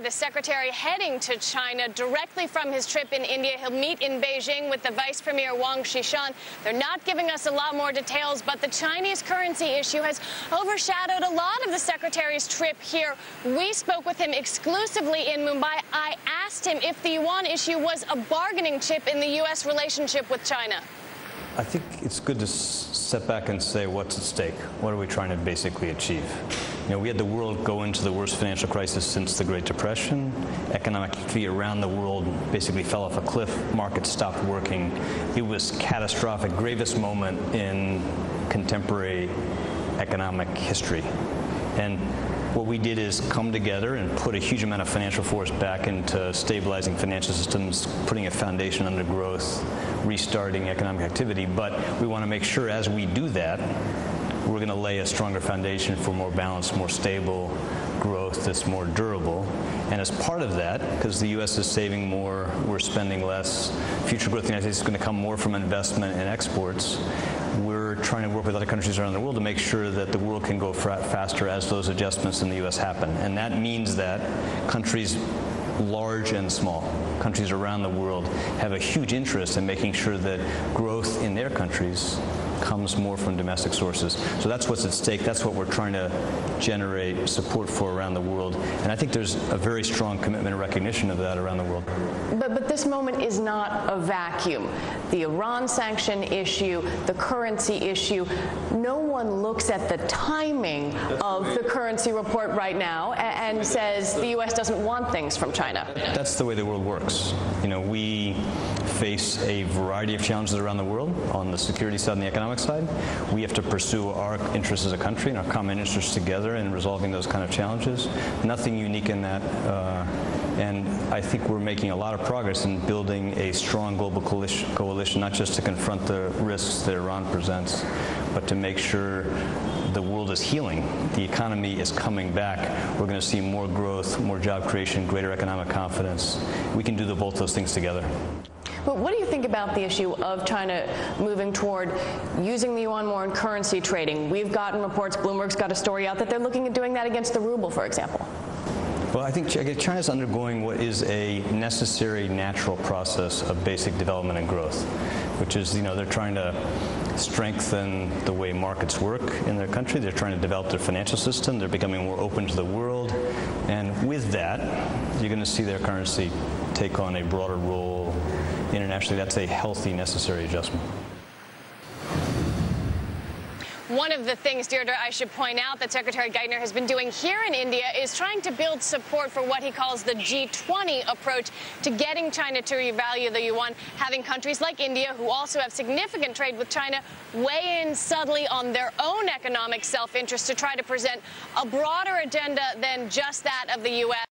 The secretary heading to China directly from his trip in India. He'll meet in Beijing with the Vice Premier Wang Qishan. They're not giving us a lot more details, but the Chinese currency issue has overshadowed a lot of the secretary's trip here. We spoke with him exclusively in Mumbai. I asked him if the yuan issue was a bargaining chip in the U.S. relationship with China. I think it's good to step back and say what's at stake. What are we trying to basically achieve? You know, we had the world go into the worst financial crisis since the Great Depression. Economic activity around the world basically fell off a cliff. Markets stopped working. It was catastrophic, gravest moment in contemporary economic history. And what we did is come together and put a huge amount of financial force back into stabilizing financial systems, putting a foundation under growth, restarting economic activity. But we want to make sure as we do that, we're going to lay a stronger foundation for more balanced, more stable growth that's more durable. And as part of that, because the U.S. is saving more, we're spending less, future growth in the United States is going to come more from investment and exports. We're trying to work with other countries around the world to make sure that the world can go faster as those adjustments in the U.S. happen. And that means that countries large and small, countries around the world, have a huge interest in making sure that growth in their countries comes more from domestic sources. So that's what's at stake. That's what we're trying to generate support for around the world. And I think there's a very strong commitment and recognition of that around the world. But this moment is not a vacuum. The Iran sanction issue, the currency issue, no one looks at the timing of the currency report right now and says the U.S. doesn't want things from China. That's the way the world works. You know, we face a variety of challenges around the world on the security side and the economic side. We have to pursue our interests as a country and our common interests together in resolving those kind of challenges. Nothing unique in that. And I think we're making a lot of progress in building a strong global coalition, not just to confront the risks that Iran presents, but to make sure the world is healing. The economy is coming back. We're going to see more growth, more job creation, greater economic confidence. We can do both those things together. But what do you think about the issue of China moving toward using the yuan more in currency trading? We've gotten reports, Bloomberg's got a story out that they're looking at doing that against the ruble, for example. Well, I think China's undergoing what is a necessary, natural process of basic development and growth, which is, you know, they're trying to strengthen the way markets work in their country. They're trying to develop their financial system. They're becoming more open to the world. And with that, you're going to see their currency take on a broader role internationally. That's a healthy, necessary adjustment. One of the things, Deirdre, I should point out that Secretary Geithner has been doing here in India is trying to build support for what he calls the G20 approach to getting China to revalue the yuan, having countries like India, who also have significant trade with China, weigh in subtly on their own economic self-interest to try to present a broader agenda than just that of the U.S.